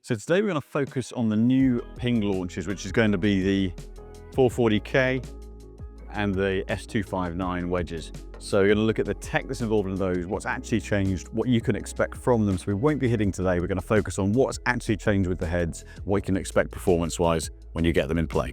So today we're going to focus on the new Ping launches, which is going to be the 440 K and the S259 Wedges. So we're going to look at the tech that's involved in those, what's actually changed, what you can expect from them. So we won't be hitting today. We're going to focus on what's actually changed with the heads, what you can expect performance-wise when you get them in play.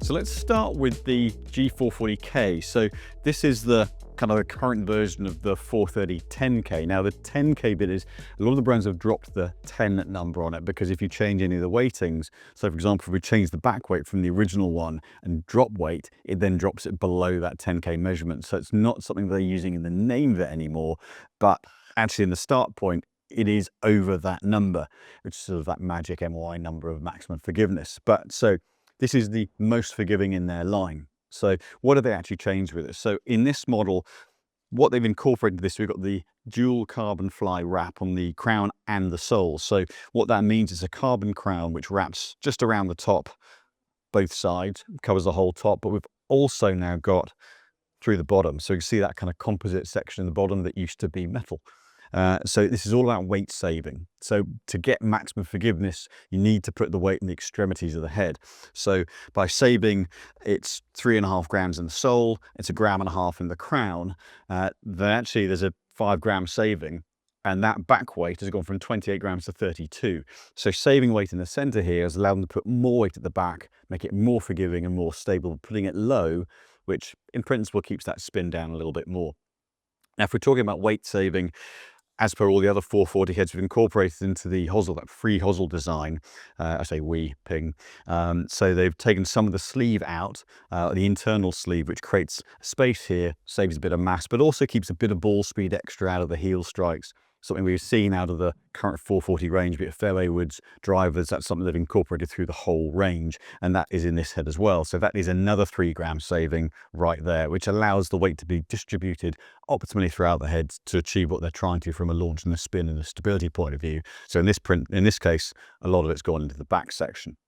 So let's start with the G440 K. So this is the kind of the current version of the 430 10K. Now the 10K bit is, a lot of the brands have dropped the 10 number on it because if you change any of the weightings, so for example, if we change the back weight from the original one and drop weight, it then drops it below that 10K measurement. So it's not something they're using in the name of it anymore, but actually in the start point, it is over that number, which is sort of that magic MOI number of maximum forgiveness. But so this is the most forgiving in their line. So what have they actually changed with it? So in this model, what they've incorporated this, we've got the dual carbon fly wrap on the crown and the sole. So what that means is a carbon crown which wraps just around the top, both sides, covers the whole top, but we've also now got through the bottom. So you can see that kind of composite section in the bottom that used to be metal. So this is all about weight saving. So to get maximum forgiveness, you need to put the weight in the extremities of the head. So by saving, it's 3.5 grams in the sole, it's 1.5 grams in the crown, then actually there's a 5 gram saving, and that back weight has gone from 28 grams to 32. So saving weight in the center here has allowed them to put more weight at the back, make it more forgiving and more stable, putting it low, which in principle keeps that spin down a little bit more. Now, if we're talking about weight saving, as per all the other 440 heads, we've incorporated into the hosel, that free hosel design. I say we, Ping. So they've taken some of the sleeve out, the internal sleeve, which creates space here, saves a bit of mass, but also keeps a bit of ball speed extra out of the heel strikes. Something we've seen out of the current 440 range, be it fairway woods, drivers, that's something they've incorporated through the whole range, and that is in this head as well. So that is another 3 gram saving right there, which allows the weight to be distributed optimally throughout the head to achieve what they're trying to from a launch and a spin and a stability point of view. So in this case, a lot of it's gone into the back section.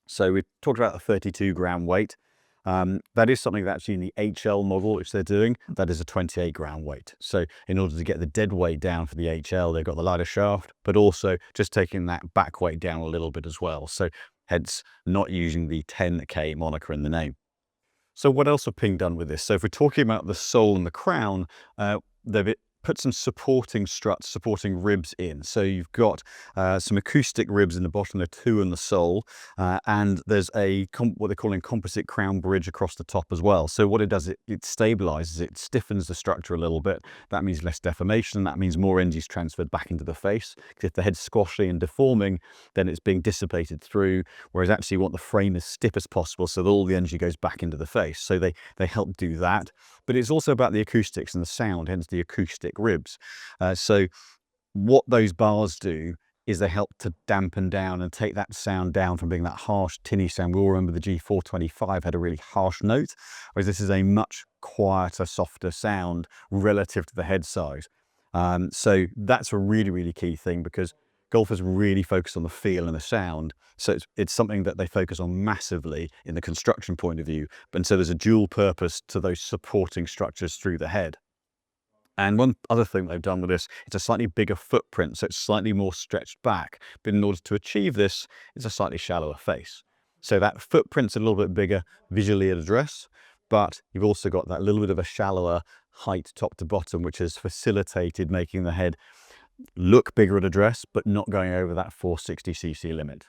So we talked about the 32 gram weight. That is something that actually in the HL model, which they're doing, that is a 28 gram weight. So in order to get the dead weight down for the HL, they've got the lighter shaft, but also just taking that back weight down a little bit as well. So hence not using the 10K moniker in the name. So what else have Ping done with this? So if we're talking about the sole and the crown, they've put some supporting struts, supporting ribs in. So you've got some acoustic ribs in the bottom, there are 2 in the sole, and there's what they're calling composite crown bridge across the top as well. So what it does, it stabilizes, it stiffens the structure a little bit. That means less deformation, that means more energy is transferred back into the face. Because if the head's squashy and deforming, then it's being dissipated through, whereas actually you want the frame as stiff as possible so that all the energy goes back into the face. So they help do that. But it's also about the acoustics and the sound, hence the acoustic ribs. So what those bars do is they help to dampen down and take that sound down from being that harsh, tinny sound. We all remember the G425 had a really harsh note, whereas this is a much quieter, softer sound relative to the head size. So that's a really, really key thing because golfers really focus on the feel and the sound. So it's something that they focus on massively in the construction point of view. And so there's a dual purpose to those supporting structures through the head. And one other thing they've done with this, it's a slightly bigger footprint, so it's slightly more stretched back. But in order to achieve this, it's a slightly shallower face. So that footprint's a little bit bigger visually at address, but you've also got that little bit of a shallower height top to bottom, which has facilitated making the head look bigger at address, but not going over that 460cc limit.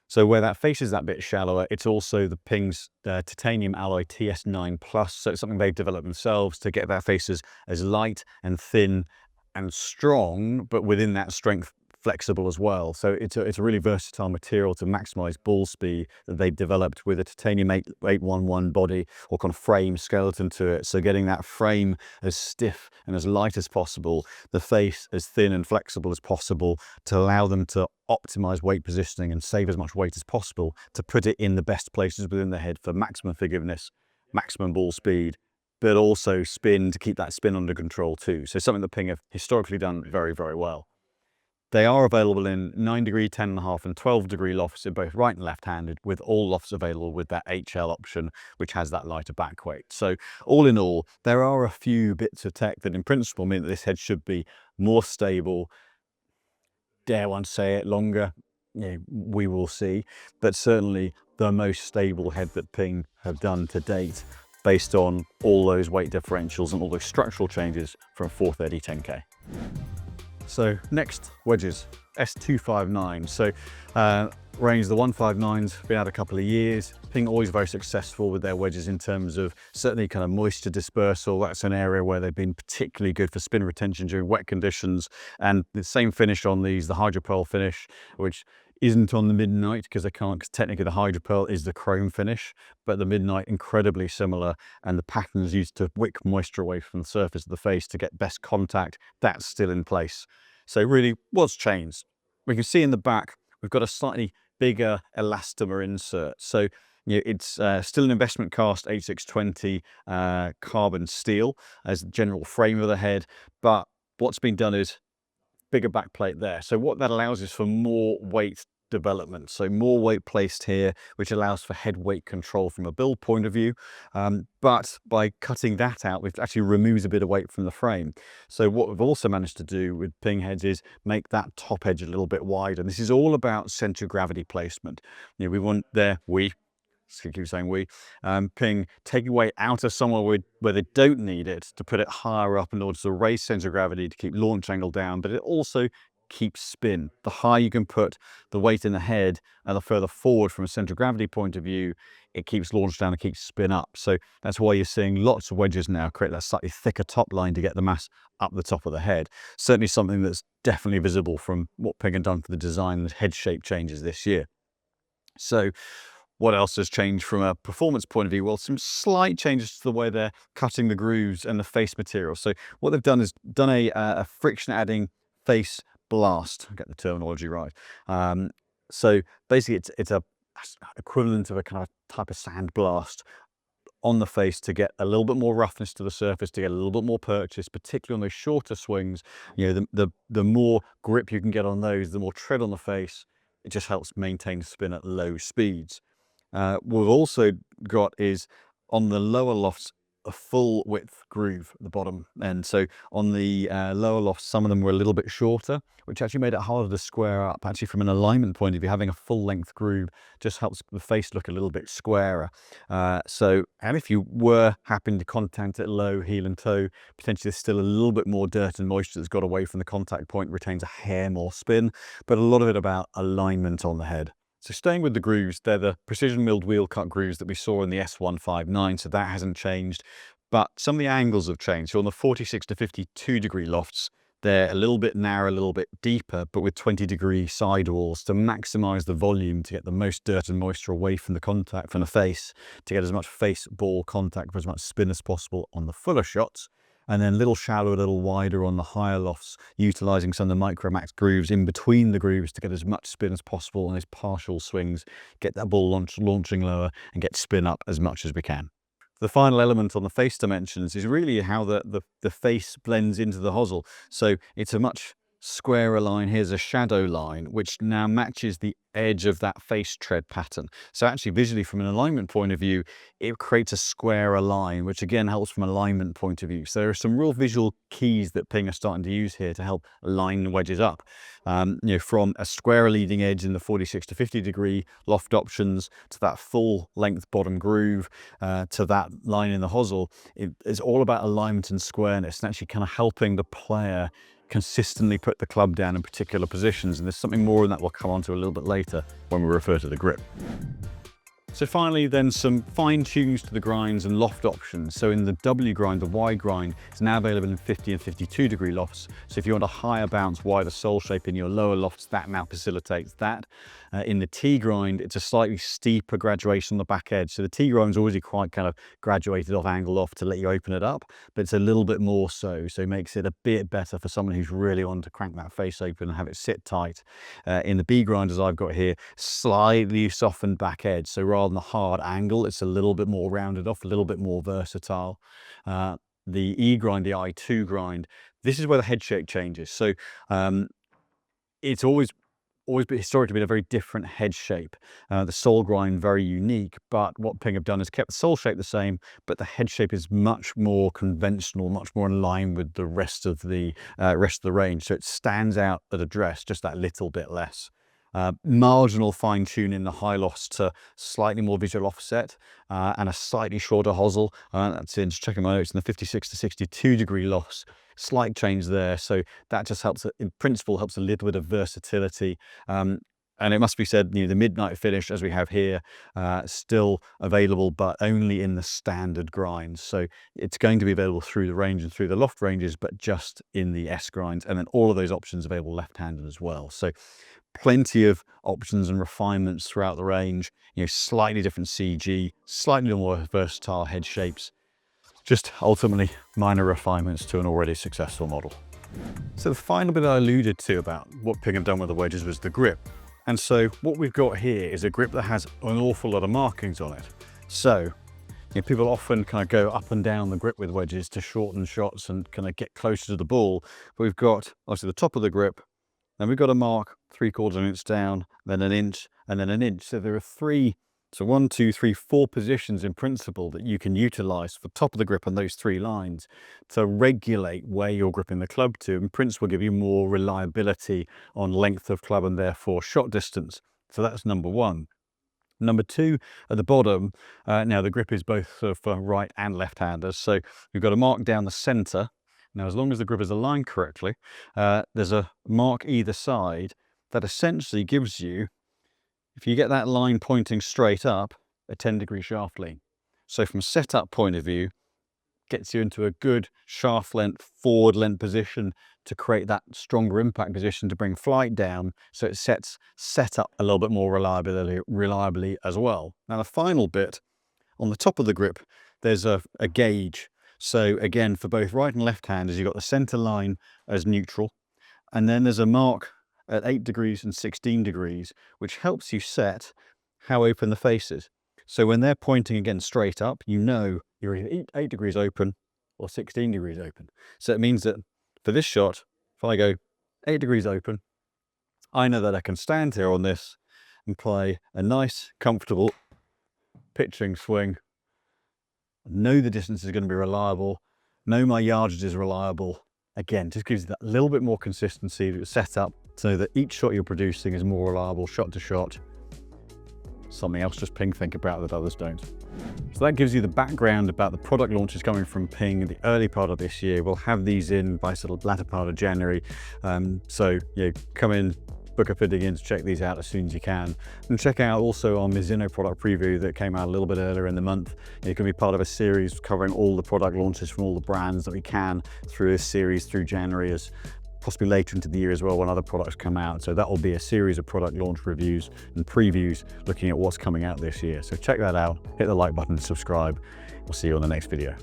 So where that face is that bit shallower, it's also the Ping's titanium alloy TS9 Plus. So it's something they've developed themselves to get that face as light and thin and strong, but within that strength, flexible as well. So it's a really versatile material to maximize ball speed that they've developed with a titanium 811 body or kind of frame skeleton to it. So getting that frame as stiff and as light as possible, the face as thin and flexible as possible to allow them to optimize weight positioning and save as much weight as possible to put it in the best places within the head for maximum forgiveness, maximum ball speed, but also spin to keep that spin under control too. So something that Ping have historically done very, very well. They are available in 9°, 10.5 and 12° lofts in both right and left-handed, with all lofts available with that HL option, which has that lighter back weight. So all in all, there are a few bits of tech that in principle mean that this head should be more stable, dare one say it, longer. We will see, but certainly the most stable head that Ping have done to date, based on all those weight differentials and all those structural changes from 430 10K. So next, wedges, S259. So range the 159s, been out a couple of years. Ping always very successful with their wedges in terms of certainly kind of moisture dispersal. That's an area where they've been particularly good for spin retention during wet conditions. And the same finish on these, the hydropearl finish, which isn't on the Midnight because they can't, because technically the hydropearl is the chrome finish, but the Midnight incredibly similar, and the patterns used to wick moisture away from the surface of the face to get best contact, that's still in place. So really, what's changed? We can see in the back, we've got a slightly bigger elastomer insert. So it's still an investment cast 8620 carbon steel as the general frame of the head, but what's been done is bigger back plate there. So what that allows is for more weight development. So more weight placed here, which allows for head weight control from a build point of view. But by cutting that out, we've actually removed a bit of weight from the frame. So what we've also managed to do with Ping heads is make that top edge a little bit wider. And this is all about center of gravity placement. We want keep saying Ping taking weight out of somewhere where they don't need it to put it higher up in order to raise center of gravity to keep launch angle down, but it also keeps spin. The higher you can put the weight in the head and the further forward from a center of gravity point of view, it keeps launch down and keeps spin up. So that's why you're seeing lots of wedges now create that slightly thicker top line to get the mass up the top of the head. Certainly something that's definitely visible from what Ping have done for the design and head shape changes this year. So what else has changed from a performance point of view? Well, some slight changes to the way they're cutting the grooves and the face material. So what they've done is done a friction adding face blast. I'll get the terminology right. So basically it's a equivalent of a kind of type of sand blast on the face to get a little bit more roughness to the surface, to get a little bit more purchase, particularly on those shorter swings. The more grip you can get on those, the more tread on the face, it just helps maintain spin at low speeds. We've also got is on the lower lofts a full width groove at the bottom, and so on the lower lofts some of them were a little bit shorter, which actually made it harder to square up. Actually, from an alignment point of view, having a full length groove just helps the face look a little bit squarer. And if you were happy to contact at low heel and toe, potentially there's still a little bit more dirt and moisture that's got away from the contact point, retains a hair more spin, but a lot of it about alignment on the head. So staying with the grooves, they're the precision milled wheel cut grooves that we saw in the S159, so that hasn't changed. But some of the angles have changed. So on the 46 to 52° lofts, they're a little bit narrower, a little bit deeper, but with 20° sidewalls to maximize the volume, to get the most dirt and moisture away from the contact from the face, to get as much face ball contact for as much spin as possible on the fuller shots. And then a little shallower, a little wider on the higher lofts, utilizing some of the Micromax grooves in between the grooves to get as much spin as possible on those partial swings, get that ball launching lower and get spin up as much as we can. The final element on the face dimensions is really how the face blends into the hosel. So it's a much squarer line. Here's a shadow line, which now matches the edge of that face tread pattern. So actually visually from an alignment point of view, it creates a squarer line, which again helps from an alignment point of view. So there are some real visual keys that Ping are starting to use here to help line the wedges up. From a square leading edge in the 46 to 50° loft options to that full length bottom groove to that line in the hosel, it's all about alignment and squareness and actually kind of helping the player consistently put the club down in particular positions, and there's something more on that we'll come on to a little bit later when we refer to the grip. So finally then some fine tunes to the grinds and loft options. So in the W grind, the Y grind, it's now available in 50 and 52° lofts. So if you want a higher bounce, wider sole shape in your lower lofts, that now facilitates that. In the T grind, it's a slightly steeper graduation on the back edge. So the T grind is already quite kind of graduated off, angled off to let you open it up, but it's a little bit more so it makes it a bit better for someone who's really on to crank that face open and have it sit tight. In the B grind, as I've got here, slightly softened back edge. So rather than the hard angle, it's a little bit more rounded off, a little bit more versatile. The E grind, the I2 grind, this is where the head shape changes. So it's always historically been a very different head shape. The sole grind very unique, but what Ping have done is kept the sole shape the same, but the head shape is much more conventional, much more in line with the rest of the range. So it stands out at address just that little bit less. Marginal fine tune in the high loss to slightly more visual offset and a slightly shorter hosel. That's in, just checking my notes, in the 56 to 62 degree loss. Slight change there. So that just helps, in principle, helps a little bit of versatility. And it must be said, the midnight finish, as we have here, still available, but only in the standard grinds. So it's going to be available through the range and through the loft ranges, but just in the S grinds. And then all of those options available left-handed as well. So plenty of options and refinements throughout the range, slightly different CG, slightly more versatile head shapes, just ultimately minor refinements to an already successful model. So the final bit I alluded to about what Ping have done with the wedges was the grip. And so what we've got here is a grip that has an awful lot of markings on it. So people often kind of go up and down the grip with wedges to shorten shots and kind of get closer to the ball. But we've got obviously the top of the grip, then we've got a mark 3/4 inch down, then an inch, and then an inch. So there are one, two, three, four positions in principle that you can utilize for top of the grip on those 3 lines to regulate where you're gripping the club to. In principle, give you more reliability on length of club and therefore shot distance. So that's number one. Number two, at the bottom, now the grip is both for right and left-handers. So we've got a mark down the center. Now, as long as the grip is aligned correctly, there's a mark either side that essentially gives you, if you get that line pointing straight up, a 10-degree shaft lean. So from a setup point of view, gets you into a good shaft length, forward length position to create that stronger impact position to bring flight down. So it set up a little bit more reliably as well. Now, the final bit, on the top of the grip, there's a gauge. So again, for both right and left handers, you've got the center line as neutral. And then there's a mark at 8 degrees and 16 degrees, which helps you set how open the face is. So when they're pointing again straight up, you're either 8 degrees open or 16 degrees open. So it means that for this shot, if I go 8 degrees open, I know that I can stand here on this and play a nice, comfortable pitching swing. Know the distance is going to be reliable, know my yardage is reliable. Again, just gives you that little bit more consistency to set up so that each shot you're producing is more reliable shot to shot. Something else just Ping think about that others don't. So that gives you the background about the product launches coming from Ping in the early part of this year. We'll have these in by sort of latter part of January. So come in, book a fitting in to check these out as soon as you can. And check out also our Mizuno product preview that came out a little bit earlier in the month. You can be part of a series covering all the product launches from all the brands that we can through this series through January, as possibly later into the year as well when other products come out. So that will be a series of product launch reviews and previews looking at what's coming out this year. So check that out, hit the like button, subscribe. We'll see you on the next video.